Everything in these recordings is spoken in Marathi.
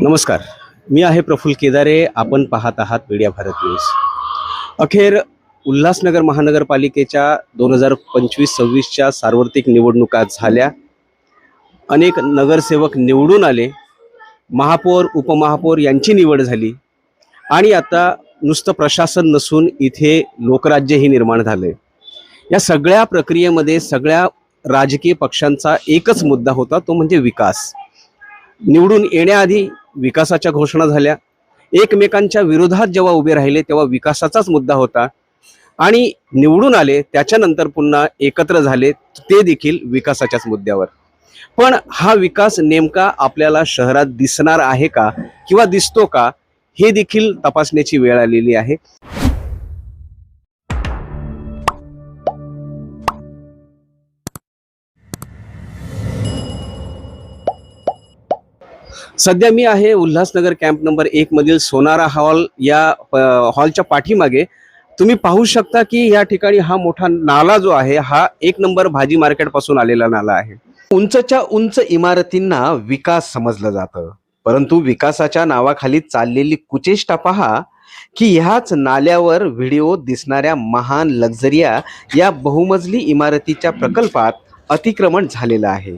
नमस्कार, मी आहे प्रफुल्ल केदारे. आपण पाहत आहात मीडिया भारत न्यूज. अखेर उल्हासनगर महानगरपालिकेच्या 2025-26च्या सार्वत्रिक निवडणुका झाल्या. अनेक नगरसेवक निवडून आले. महापौर उपमहापौर यांची निवड झाली आणि आता नुसतं प्रशासन नसून इथे लोकराज्यही निर्माण झाले. या सगळ्या प्रक्रियेमध्ये सगळ्या राजकीय पक्षांचा एकच मुद्दा होता, तो म्हणजे विकास. निवडून येण्याआधी विकासाच्या घोषणा झाल्या, एकमेकांच्या विरोधात जेव्हा उभे राहिले तेव्हा विकासाचाच मुद्दा होता आणि निवडून आले त्याच्यानंतर पुन्हा एकत्र झाले ते देखील विकासाच्याच मुद्द्यावर. पण हा विकास नेमका आपल्याला शहरात दिसणार आहे का किंवा दिसतो का हे देखील तपासण्याची वेळ आलेली आहे. सध्या मी आहे उल्हासनगर कॅम्प नंबर 1 मधील सोनारा हॉल या हॉलच्या पाठीमागे. तुम्ही पाहू शकता की या ठिकाणी हा मोठा नाला जो आहे हा 1 नंबर भाजी मार्केट पासून आलेला नाला आहे. उंचच्या उंच इमारतींना विकास समजलं जातं, परंतु विकासाच्या नावाखाली चाललेली कुचेष्टा पहा की ह्याच नाल्यावर व्हिडिओ दिसणाऱ्या महान लक्झरिया या बहुमजली इमारतीच्या प्रकल्पात अतिक्रमण झालेलं आहे.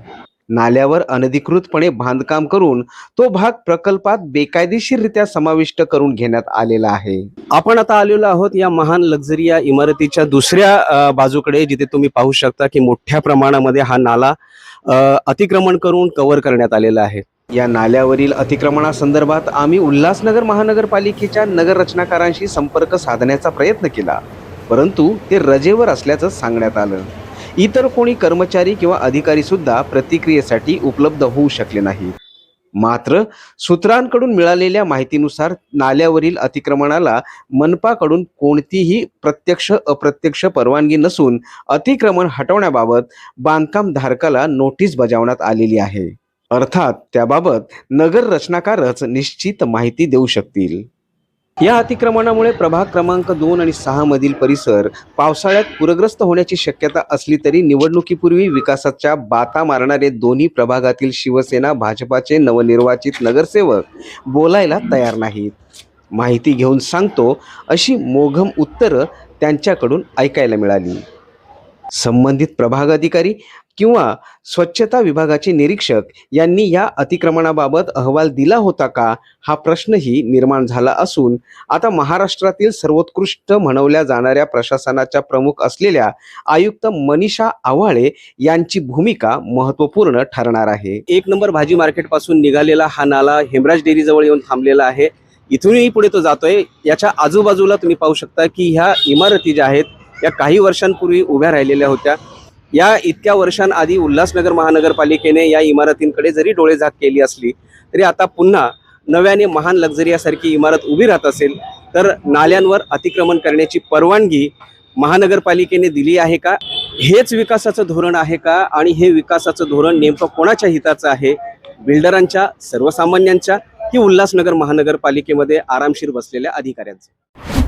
नाल्यावर अनधिकृतपणे बांधकाम करून तो भाग प्रकल्पात बेकायदेशीररित्या समाविष्ट करून घेण्यात आलेला आहे. आपण आता आलेलो आहोत या महान लक्झरिया इमारतीच्या दुसऱ्या बाजूकडे, जिथे तुम्ही पाहू शकता की मोठ्या प्रमाणामध्ये हा नाला अतिक्रमण करून कव्हर करण्यात आलेला आहे. या नाल्यावरील अतिक्रमणासंदर्भात आम्ही उल्हासनगर महानगरपालिकेच्या नगर रचनाकारांशी संपर्क साधण्याचा प्रयत्न केला, परंतु ते रजेवर असल्याचं सांगण्यात आलं. इतर कोणी कर्मचारी किंवा अधिकारी सुद्धा प्रतिक्रियेसाठी उपलब्ध होऊ शकले नाहीत. मात्र सूत्रांकडून मिळालेल्या माहितीनुसार नाल्यावरील अतिक्रमणाला मनपाकडून कोणतीही प्रत्यक्ष अप्रत्यक्ष परवानगी नसून अतिक्रमण हटवण्याबाबत बांधकाम धारकाला नोटीस बजावण्यात आलेली आहे. अर्थात त्याबाबत नगर रचनाकारच निश्चित माहिती देऊ शकतील. या अतिक्रमणामुळे प्रभाग क्रमांक 2 आणि 6 मधील परिसर पावसाळ्यात पूरग्रस्त होण्याची शक्यता असली तरी निवडणुकीपूर्वी विकासाच्या बाता मारणारे दोन्ही प्रभागातील शिवसेना भाजपाचे नवनिर्वाचित नगरसेवक बोलायला तयार नाहीत. माहिती घेऊन सांगतो अशी मोघम उत्तरं त्यांच्याकडून ऐकायला मिळाली. संबंधित प्रभाग अधिकारी किंवा स्वच्छता विभागाचे निरीक्षक यांनी या अतिक्रमणाबाबत अहवाल दिला होता का, हा प्रश्नही निर्माण झाला असून आता महाराष्ट्रातील सर्वोत्कृष्ट म्हणवल्या जाणाऱ्या प्रशासनाच्या प्रमुख असलेल्या आयुक्त मनीषा आव्हाळे यांची भूमिका महत्त्वपूर्ण ठरणार आहे. 1 नंबर भाजी मार्केट पासून निघालेला हा नाला हेमराज डेअरी जवळ येऊन थांबलेला आहे. इथूनही पुढे तो जातोय. याच्या आजूबाजूला तुम्ही पाहू शकता की ह्या इमारती ज्या आहेत या काही वर्षांपूर्वी उभ्या राहिलेल्या होत्या. या इतक्या वर्षांआधी उल्हासनगर महानगरपालिकेने या इमारतींकडे जरी डोळेझाक केली असली तरी आता पुन्हा नव्याने महान लक्झरियासारखी इमारत उभी राहत असेल तर नाल्यांवर अतिक्रमण करण्याची परवानगी महानगरपालिकेने दिली आहे का? हेच विकासाचं धोरण आहे का? आणि हे विकासाचं धोरण नेमकं कोणाच्या हिताचं आहे? बिल्डरांच्या, सर्वसामान्यांच्या की उल्हासनगर महानगरपालिकेमध्ये आरामशीर बसलेल्या अधिकाऱ्यांचं?